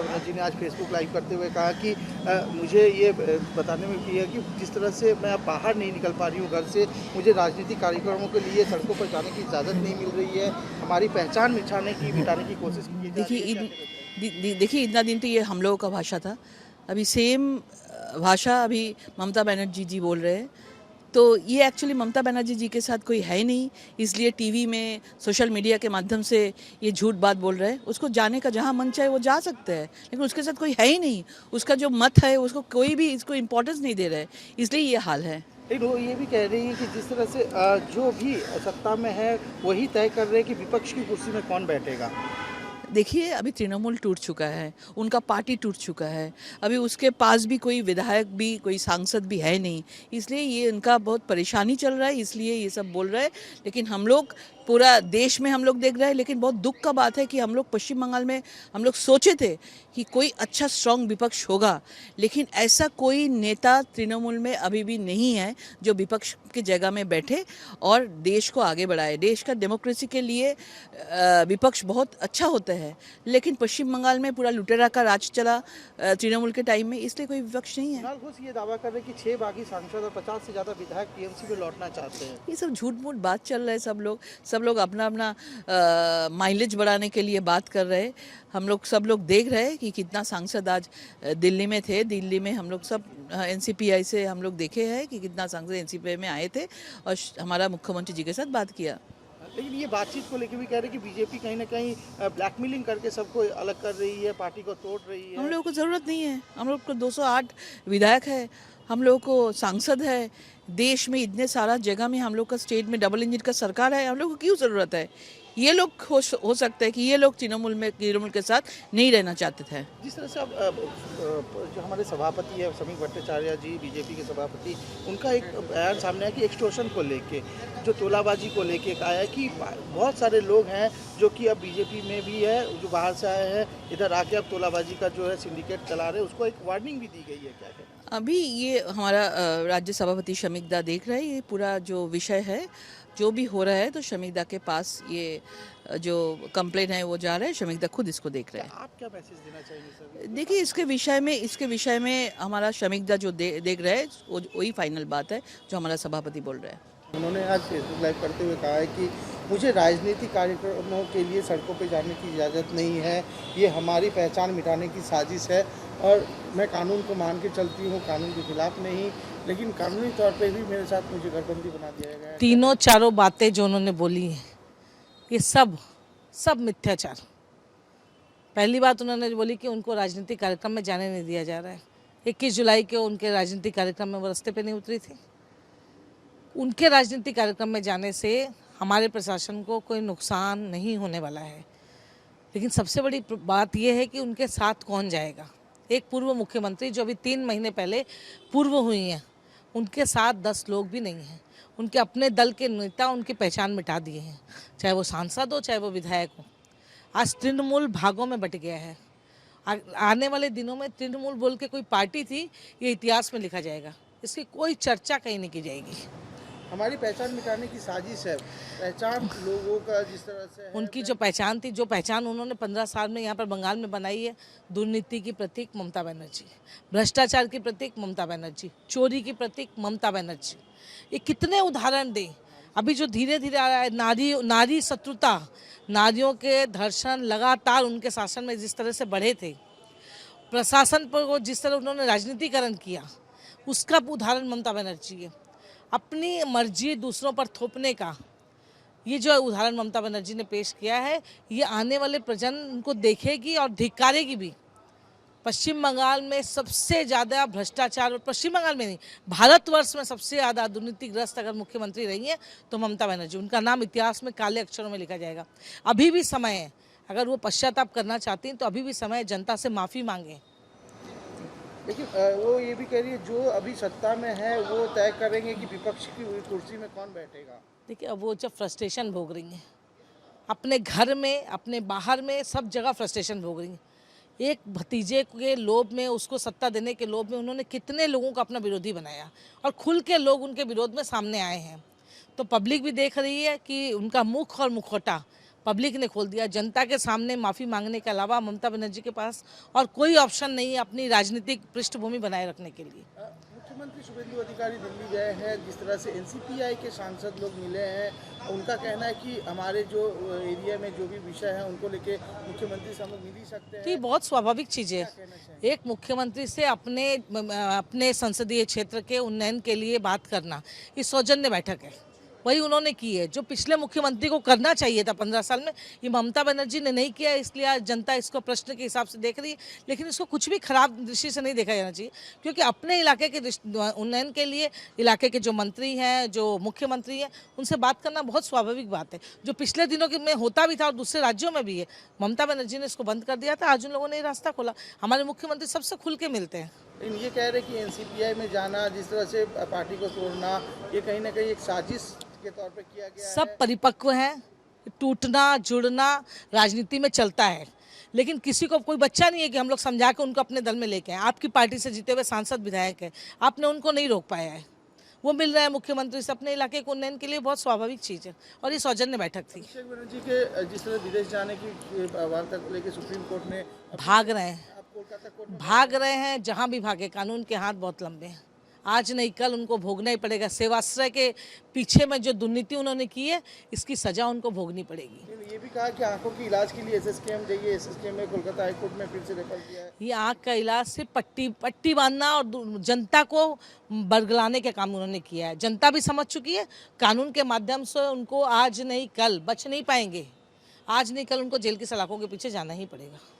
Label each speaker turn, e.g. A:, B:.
A: बनर्जी ने आज Facebook live करते हुए कहा कि मुझे ये बताने में किया कि जिस तरह से मैं अब बाहर नहीं निकल पा रही हूँ घर से, मुझे राजनीतिक कार्यक्रमों के लिए सड़कों पर जाने की इजाज़त नहीं मिल रही है, हमारी पहचान मिटाने की कोशिश की जा रही है।
B: देखिए इतना दिन तो ये हम लोगों का भाषा था। अभी सेम भाषा अभी ममता बनर्जी जी बोल रहे हैं। तो ये एक्चुअली ममता बनर्जी जी के साथ कोई है ही नहीं, इसलिए टीवी में सोशल मीडिया के माध्यम से ये झूठ बात बोल रहे हैं। उसको जाने का जहाँ मन चाहे वो जा सकते हैं, लेकिन उसके साथ कोई है ही नहीं। उसका जो मत है उसको कोई भी इसको इम्पोर्टेंस नहीं दे रहा है, इसलिए ये हाल है।
A: लेकिन वो ये भी कह रही है कि जिस तरह से जो भी सत्ता में है वही तय कर रहे हैं कि विपक्ष की कुर्सी में कौन बैठेगा।
B: देखिए अभी तृणमूल टूट चुका है, उनका पार्टी टूट चुका है। अभी उसके पास भी कोई विधायक भी कोई सांसद भी है नहीं, इसलिए ये उनका बहुत परेशानी चल रहा है, इसलिए ये सब बोल रहे हैं। लेकिन हम लोग पूरा देश में हम लोग देख रहे हैं, लेकिन बहुत दुख का बात है कि हम लोग पश्चिम बंगाल में हम लोग सोचे थे कि कोई अच्छा स्ट्रॉन्ग विपक्ष होगा, लेकिन ऐसा कोई नेता तृणमूल में अभी भी नहीं है जो विपक्ष की जगह में बैठे और देश को आगे बढ़ाए। देश का डेमोक्रेसी के लिए विपक्ष बहुत अच्छा होता है, लेकिन पश्चिम बंगाल में पूरा लुटेरा का राज चला तृणमूल के टाइम में, इसलिए कोई विपक्ष नहीं है।
A: कुणाल घोष ये दावा कर रहे हैं कि 6 बागी सांसद और 50 से ज़्यादा विधायक टीएमसी में लौटना चाहते हैं।
B: ये सब झूठ मूठ बात चल रहा है। सब लोग अपना अपना माइलेज बढ़ाने के लिए बात कर रहे हैं। सब लोग देख रहे हैं कि कितना सांसद आज दिल्ली में थे। दिल्ली में हम लोग सब एनसीपीआई से हम लोग देखे हैं कि कितना सांसद एनसीपीआई में आए थे और हमारा मुख्यमंत्री जी के साथ बात किया।
A: लेकिन ये बातचीत को लेकर भी कह रहे हैं कि बीजेपी कहीं ना कहीं ब्लैकमेलिंग करके सबको अलग कर रही है, पार्टी को तोड़ रही है।
B: हम लोगों को ज़रूरत नहीं है। हम लोग को 208 विधायक है, हम लोगों को सांसद है। देश में इतने सारा जगह में हम लोग का स्टेट में डबल इंजन का सरकार है, हम लोग को क्यों ज़रूरत है। ये लोग हो सकता है कि ये लोग तृणमूल के साथ नहीं रहना चाहते थे।
A: जिस तरह से अब जो हमारे सभापति है समीक भट्टाचार्य जी, बीजेपी के सभापति, उनका एक बयान सामने आया कि एक्सटॉर्शन को लेके, जो तोलाबाजी को लेके आया है कि बहुत सारे लोग हैं जो कि अब बीजेपी में भी है, जो बाहर से आए हैं, इधर आके अब तोलाबाजी का जो है सिंडिकेट चला रहे हैं, उसको एक वार्निंग भी दी गई है। क्या कहना?
B: अभी ये हमारा राज्य सभापति शमीक दा देख रहे हैं। ये पूरा जो विषय है जो भी हो रहा है, तो शमीक दा के पास ये जो कंप्लेन है वो जा रहा है। शमीक दा खुद इसको देख रहे हैं।
A: आप क्या मैसेज देना चाहेंगे सर?
B: देखिए इसके विषय में हमारा शमीक दा जो देख रहे हैं वही फाइनल बात है जो हमारा सभापति बोल रहे हैं।
A: उन्होंने आज फेसबुक लाइव करते हुए कहा है कि मुझे राजनीतिक कार्यक्रमों के लिए सड़कों पर जाने की इजाज़त नहीं है, ये हमारी पहचान मिटाने की साजिश है और मैं कानून को मान के चलती हूँ, कानून के खिलाफ नहीं, लेकिन कानूनी तौर पे भी मेरे साथ मुझे घरबंदी बना दिया गया है।
C: तीनों चारों बातें जो उन्होंने बोली हैं ये सब मिथ्याचार। पहली बात उन्होंने बोली कि उनको राजनीतिक कार्यक्रम में जाने नहीं दिया जा रहा है। 21 जुलाई के उनके राजनीतिक कार्यक्रम में वो रास्ते पे नहीं उतरी थी। उनके राजनीतिक कार्यक्रम में जाने से हमारे प्रशासन को कोई नुकसान नहीं होने वाला है, लेकिन सबसे बड़ी बात यह है कि उनके साथ कौन जाएगा। एक पूर्व मुख्यमंत्री जो अभी 3 महीने पहले पूर्व हुई हैं, उनके साथ 10 लोग भी नहीं हैं। उनके अपने दल के नेता उनकी पहचान मिटा दिए हैं, चाहे वो सांसद हो चाहे वो विधायक हो। आज तृणमूल भागों में बट गया है। आने वाले दिनों में तृणमूल बोल के कोई पार्टी थी, ये इतिहास में लिखा जाएगा। इसकी कोई चर्चा कहीं नहीं की जाएगी।
A: हमारी पहचान मिटाने की साजिश है। पहचान लोगों का जिस तरह से है,
C: उनकी जो पहचान थी, जो पहचान उन्होंने 15 साल में यहाँ पर बंगाल में बनाई है, दुर्नीति की प्रतीक ममता बनर्जी, भ्रष्टाचार की प्रतीक ममता बनर्जी, चोरी की प्रतीक ममता बनर्जी। ये कितने उदाहरण दें। अभी जो धीरे धीरे आ रहा है नारी शत्रुता, नारियों के धर्षण लगातार उनके शासन में जिस तरह से बढ़े थे, प्रशासन पर वो जिस तरह उन्होंने राजनीतिकरण किया, उसका उदाहरण ममता बनर्जी है। अपनी मर्जी दूसरों पर थोपने का ये जो उदाहरण ममता बनर्जी ने पेश किया है, ये आने वाले प्रजन्म उनको देखेगी और धिक्कारेगी भी। पश्चिम बंगाल में सबसे ज़्यादा भ्रष्टाचार, और पश्चिम बंगाल में नहीं, भारतवर्ष में सबसे ज़्यादा दुर्नीतिग्रस्त अगर मुख्यमंत्री रही हैं तो ममता बनर्जी। उनका नाम इतिहास में काले अक्षरों में लिखा जाएगा। अभी भी समय है, अगर वो पश्चाताप करना चाहती हैं तो अभी भी समय है, जनता से माफ़ी मांगें।
A: लेकिन वो ये भी कह रही है जो अभी सत्ता में है वो तय करेंगे कि विपक्ष की कुर्सी में कौन बैठेगा।
C: देखिए अब वो जब फ्रस्ट्रेशन भोग रही हैं, अपने घर में अपने बाहर में सब जगह फ्रस्ट्रेशन भोग रही हैं। एक भतीजे के लोभ में, उसको सत्ता देने के लोभ में उन्होंने कितने लोगों को अपना विरोधी बनाया और खुल के लोग उनके विरोध में सामने आए हैं। तो पब्लिक भी देख रही है कि उनका मुख और मुखौटा पब्लिक ने खोल दिया। जनता के सामने माफ़ी मांगने के अलावा ममता बनर्जी के पास और कोई ऑप्शन नहीं है अपनी राजनीतिक पृष्ठभूमि बनाए रखने के लिए।
A: मुख्यमंत्री शुभेंदु अधिकारी दिल्ली गए हैं, जिस तरह से एनसीपीआई के सांसद लोग मिले हैं, उनका कहना है कि हमारे जो एरिया में जो भी विषय है उनको लेके मुख्यमंत्री से हम लोग मिल ही सकते हैं।
C: तो ये बहुत स्वाभाविक चीज़ है, एक मुख्यमंत्री से अपने संसदीय क्षेत्र के उन्नयन के लिए बात करना, ये सौजन्य बैठक है, वही उन्होंने की है जो पिछले मुख्यमंत्री को करना चाहिए था 15 साल में। ये ममता बनर्जी ने नहीं किया, इसलिए आज जनता इसको प्रश्न के हिसाब से देख रही है, लेकिन इसको कुछ भी खराब दृष्टि से नहीं देखा जाना चाहिए, क्योंकि अपने इलाके के उन्नयन के लिए इलाके के जो मंत्री हैं, जो मुख्यमंत्री हैं, उनसे बात करना बहुत स्वाभाविक बात है। जो पिछले दिनों के में होता भी था और दूसरे राज्यों में भी है, ममता बनर्जी ने इसको बंद कर दिया था, आज उन लोगों ने रास्ता खोला। हमारे मुख्यमंत्री सबसे खुल के मिलते हैं।
A: लेकिन ये कह रहे हैं कि एनसीपीआई में जाना, जिस तरह से पार्टी को तोड़ना, ये कहीं ना कहीं एक साजिश के तौर पे किया गया है।
C: सब परिपक्व हैं, टूटना जुड़ना राजनीति में चलता है, लेकिन किसी को कोई बच्चा नहीं है कि हम लोग समझा के उनको अपने दल में लेके आए। आपकी पार्टी से जीते हुए सांसद विधायक है, आपने उनको नहीं रोक पाया है, वो मिल रहे हैं मुख्यमंत्री से अपने इलाके के उन्नयन के लिए, बहुत स्वाभाविक चीज़ है और ये सौजन्य बैठक थी।
A: अभिषेक बनर्जी के जिस तरह विदेश जाने की वार्ता को लेकर सुप्रीम कोर्ट ने
C: भाग रहे हैं,
A: अब कोलकाता कोर्ट में
C: भाग रहे हैं, जहाँ भी भागे कानून के हाथ बहुत लंबे हैं, आज नहीं कल उनको भोगना ही पड़ेगा। सेवाश्रय के पीछे में जो दुर्नीति उन्होंने की है, इसकी सजा उनको भोगनी पड़ेगी।
A: ये भी कहा कि आंखों की इलाज के लिए एसएसकेएम जाइए, एसएसकेएम में कोलकाता हाईकोर्ट में फिर से रेफर किया है।
C: ये आँख का इलाज सिर्फ पट्टी बांधना और जनता को बरगलाने का काम उन्होंने किया है। जनता भी समझ चुकी है, कानून के माध्यम से उनको आज नहीं कल बच नहीं पाएंगे, आज नहीं कल उनको जेल की सलाखों के पीछे जाना ही पड़ेगा।